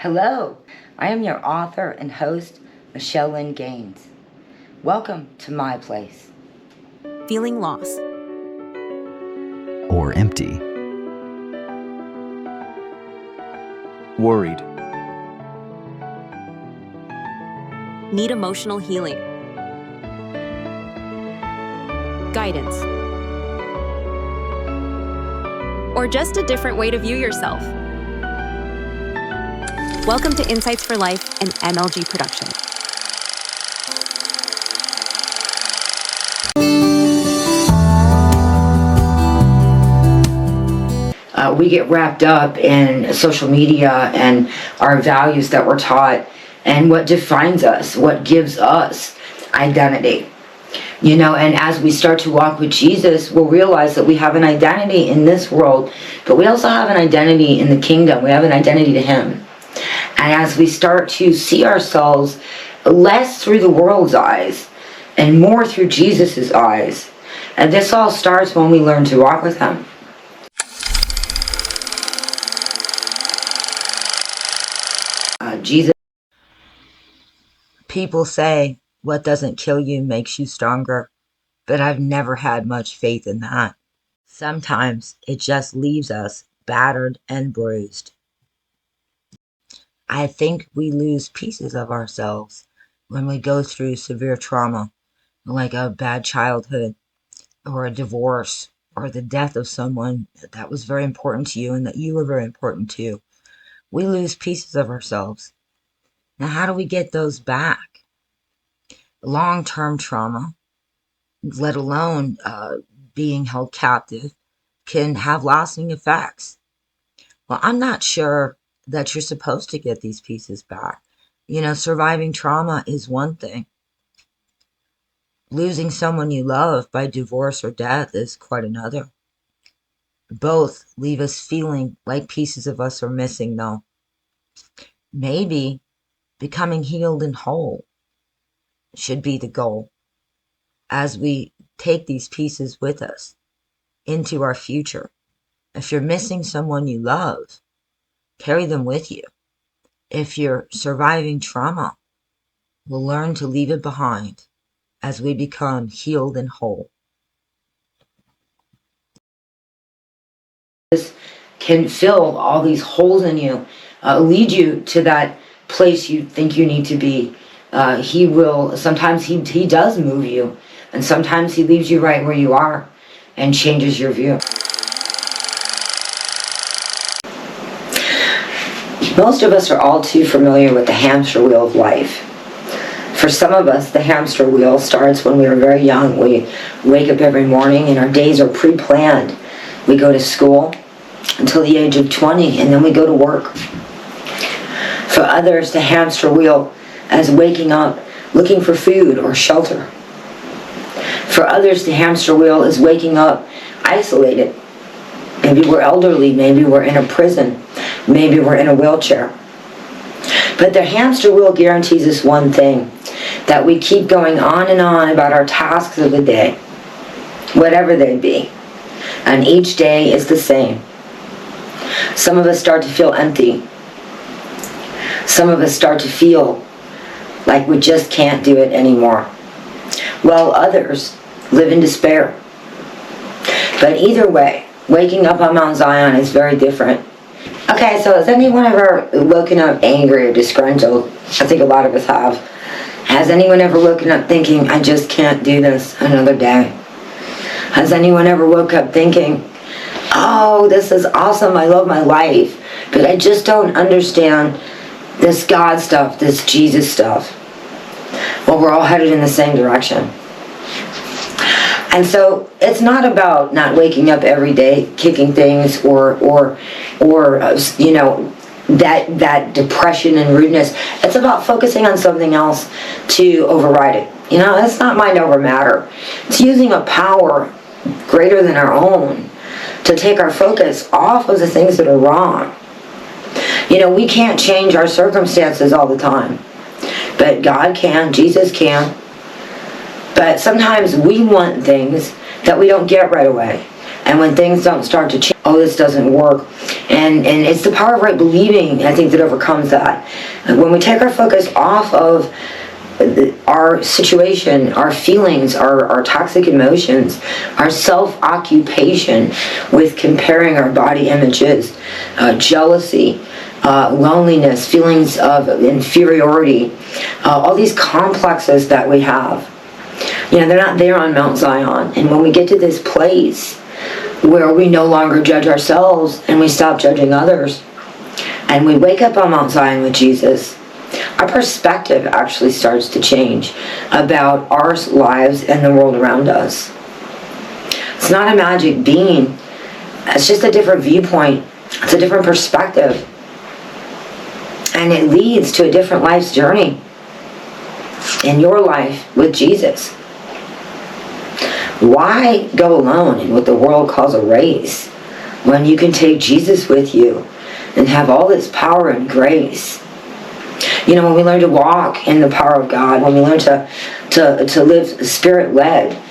Hello, I am your author and host, Michelle Lynn Gaines. Welcome to my place. Feeling lost or empty, worried, need emotional healing, guidance, or just a different way to view yourself. Welcome to Insights for Life, an MLG production. We get wrapped up in social media and our values that we're taught and what defines us, what gives us identity. And as we start to walk with Jesus, we'll realize that we have an identity in this world, but we also have an identity in the kingdom. We have an identity to Him. And as we start to see ourselves less through the world's eyes and more through Jesus's eyes, and this all starts when we learn to walk with Him. Jesus. People say what doesn't kill you makes you stronger, but I've never had much faith in that. Sometimes it just leaves us battered and bruised. I think we lose pieces of ourselves when we go through severe trauma, like a bad childhood or a divorce or the death of someone that was very important to you and that you were very important to. We lose pieces of ourselves. Now, how do we get those back? Long-term trauma, let alone being held captive, can have lasting effects. Well, I'm not sure that you're supposed to get these pieces back. Surviving trauma is one thing. Losing someone you love by divorce or death is quite another. Both leave us feeling like pieces of us are missing, though. Maybe becoming healed and whole should be the goal as we take these pieces with us into our future. If you're missing someone you love, carry them with you. If you're surviving trauma, we'll learn to leave it behind as we become healed and whole. This can fill all these holes in you, lead you to that place you think you need to be. Sometimes he does move you, and sometimes he leaves you right where you are and changes your view. Most of us are all too familiar with the hamster wheel of life. For some of us, the hamster wheel starts when we are very young. We wake up every morning and our days are pre-planned. We go to school until the age of 20 and then we go to work. For others, the hamster wheel is waking up looking for food or shelter. For others, the hamster wheel is waking up isolated. Maybe we're elderly, maybe we're in a prison, maybe we're in a wheelchair. But the hamster wheel guarantees us one thing, that we keep going on and on about our tasks of the day, whatever they be. And each day is the same. Some of us start to feel empty. Some of us start to feel like we just can't do it anymore, while others live in despair. But either way, waking up on Mount Zion is very different. Okay, so has anyone ever woken up angry or disgruntled? I think a lot of us have. Has anyone ever woken up thinking, I just can't do this another day? Has anyone ever woke up thinking, oh, this is awesome, I love my life, but I just don't understand this God stuff, this Jesus stuff? Well, we're all headed in the same direction. And so it's not about not waking up every day, kicking things, or that depression and rudeness. It's about focusing on something else to override it. It's not mind over matter. It's using a power greater than our own to take our focus off of the things that are wrong. We can't change our circumstances all the time, but God can, Jesus can. But sometimes we want things that we don't get right away. And when things don't start to change, oh, this doesn't work. And it's the power of right believing, I think, that overcomes that. When we take our focus off of our situation, our feelings, our toxic emotions, our self-occupation with comparing our body images, jealousy, loneliness, feelings of inferiority, all these complexes that we have, they're not there on Mount Zion. And when we get to this place where we no longer judge ourselves and we stop judging others, and we wake up on Mount Zion with Jesus, our perspective actually starts to change about our lives and the world around us. It's not a magic bean. It's just a different viewpoint. It's a different perspective. And it leads to a different life's journey in your life with Jesus. Why go alone in what the world calls a race when you can take Jesus with you and have all this power and grace? When we learn to walk in the power of God, when we learn to live Spirit-led,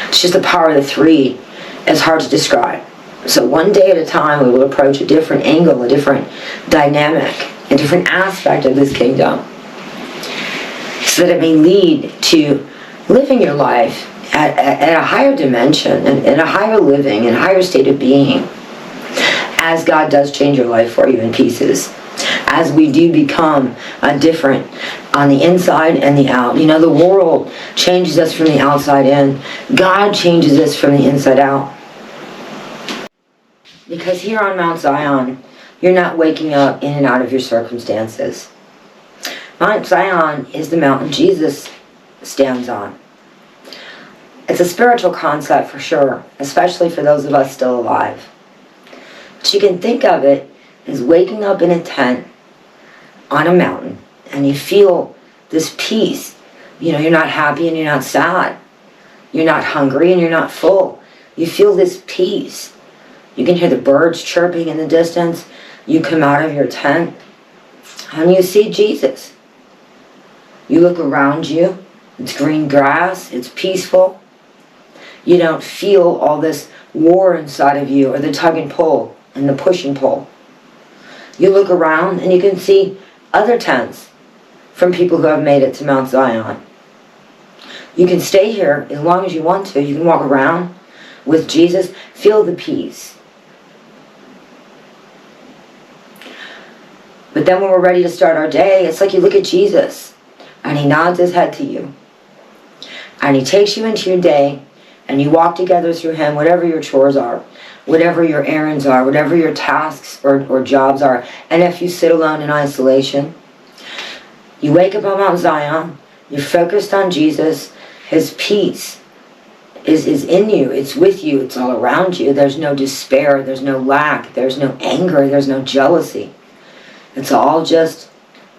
it's just the power of the three. It's hard to describe. So one day at a time, we will approach a different angle, a different dynamic, a different aspect of this kingdom, so that it may lead to living your life at a higher dimension, and a higher living, and a higher state of being, as God does change your life for you in pieces. As we do become different on the inside and the out. The world changes us from the outside in. God changes us from the inside out. Because here on Mount Zion, you're not waking up in and out of your circumstances. Mount Zion is the mountain Jesus stands on. It's a spiritual concept for sure, especially for those of us still alive. But you can think of it as waking up in a tent on a mountain, and you feel this peace. You're not happy and you're not sad. You're not hungry and you're not full. You feel this peace. You can hear the birds chirping in the distance. You come out of your tent and you see Jesus. You look around you. It's green grass. It's peaceful. You don't feel all this war inside of you, or the tug and pull and the push and pull. You look around and you can see other tents from people who have made it to Mount Zion. You can stay here as long as you want to. You can walk around with Jesus. Feel the peace. But then when we're ready to start our day, it's like you look at Jesus and he nods his head to you. And he takes you into your day, and you walk together through him, whatever your chores are, whatever your errands are, whatever your tasks or jobs are. And if you sit alone in isolation, you wake up on Mount Zion, you're focused on Jesus, his peace is in you, it's with you, it's all around you. There's no despair, there's no lack, there's no anger, there's no jealousy. It's all just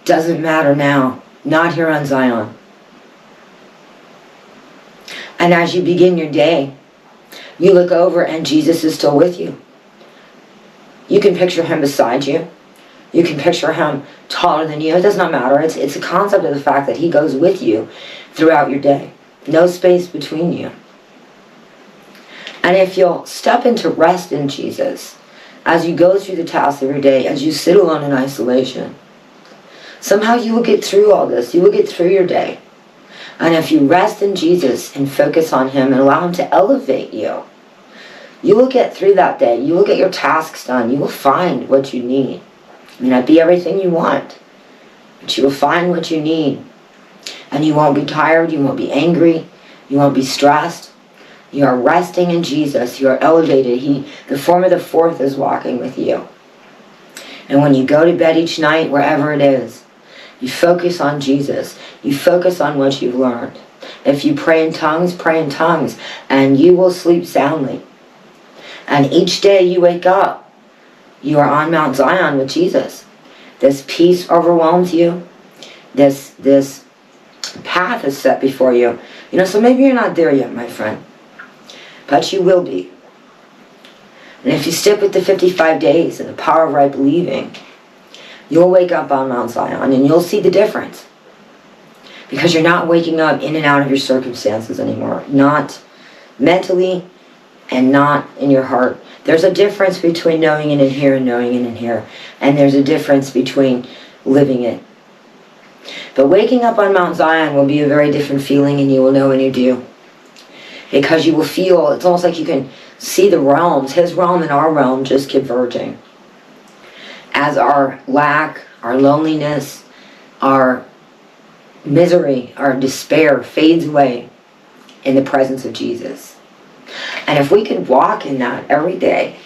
doesn't matter now, not here on Zion. And as you begin your day, you look over and Jesus is still with you. You can picture him beside you. You can picture him taller than you. It does not matter. It's a concept of the fact that he goes with you throughout your day. No space between you. And if you'll step into rest in Jesus, as you go through the tasks of your day, as you sit alone in isolation, somehow you will get through all this. You will get through your day. And if you rest in Jesus and focus on him and allow him to elevate you, you will get through that day. You will get your tasks done. You will find what you need. It may not be everything you want, but you will find what you need. And you won't be tired. You won't be angry. You won't be stressed. You are resting in Jesus. You are elevated. The form of the fourth is walking with you. And when you go to bed each night, wherever it is, you focus on Jesus. You focus on what you've learned. If you pray in tongues, and you will sleep soundly. And each day you wake up, you are on Mount Zion with Jesus. This peace overwhelms you. This path is set before you. So maybe you're not there yet, my friend. But you will be. And if you stick with the 55 days and the power of right believing, you'll wake up on Mount Zion and you'll see the difference. Because you're not waking up in and out of your circumstances anymore. Not mentally and not in your heart. There's a difference between knowing it in here and knowing it in here. And there's a difference between living it. But waking up on Mount Zion will be a very different feeling, and you will know when you do. Because you will feel, it's almost like you can see the realms, his realm and our realm just converging. As our lack, our loneliness, our misery, our despair fades away in the presence of Jesus. And if we could walk in that every day,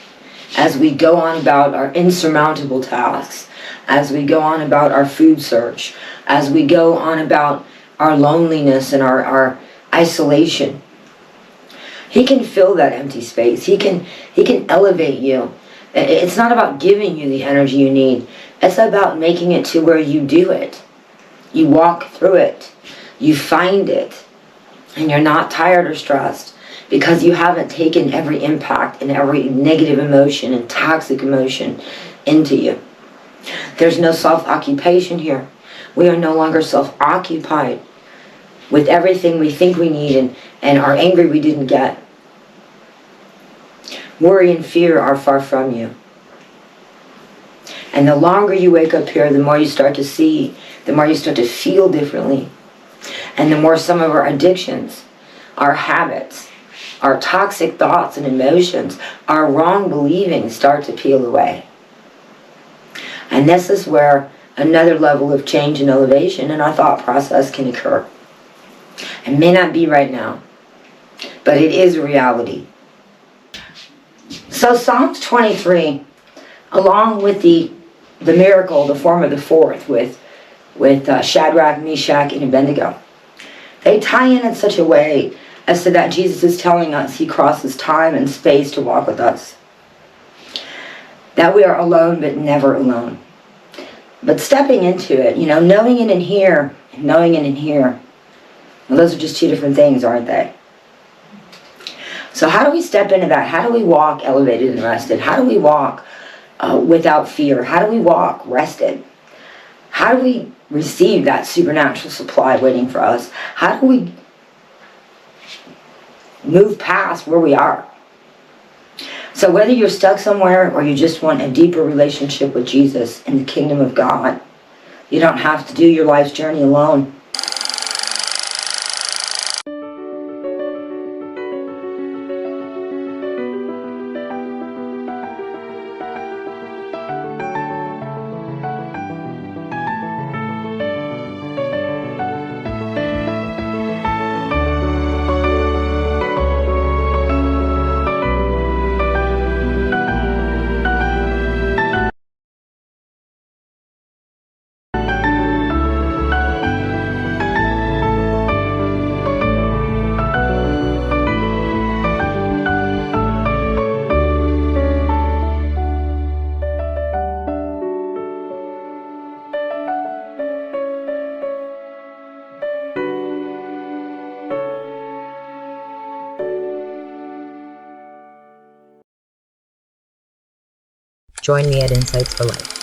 as we go on about our insurmountable tasks, as we go on about our food search, as we go on about our loneliness and our isolation, he can fill that empty space. He can elevate you. It's not about giving you the energy you need. It's about making it to where you do it. You walk through it. You find it. And you're not tired or stressed because you haven't taken every impact and every negative emotion and toxic emotion into you. There's no self-occupation here. We are no longer self-occupied with everything we think we need and are angry we didn't get. Worry and fear are far from you. And the longer you wake up here, the more you start to see, the more you start to feel differently. And the more some of our addictions, our habits, our toxic thoughts and emotions, our wrong believing start to peel away. And this is where another level of change and elevation in our thought process can occur. It may not be right now, but it is a reality. So Psalms 23, along with the miracle, the form of the fourth, with Shadrach, Meshach, and Abednego, they tie in such a way as to that Jesus is telling us he crosses time and space to walk with us. That we are alone but never alone. But stepping into it, knowing it in here and knowing it in here, well, those are just two different things, aren't they? So how do we step into that? How do we walk elevated and rested? How do we walk without fear? How do we walk rested? How do we receive that supernatural supply waiting for us? How do we move past where we are? So whether you're stuck somewhere or you just want a deeper relationship with Jesus in the kingdom of God, you don't have to do your life's journey alone. Join me at Insights for Life.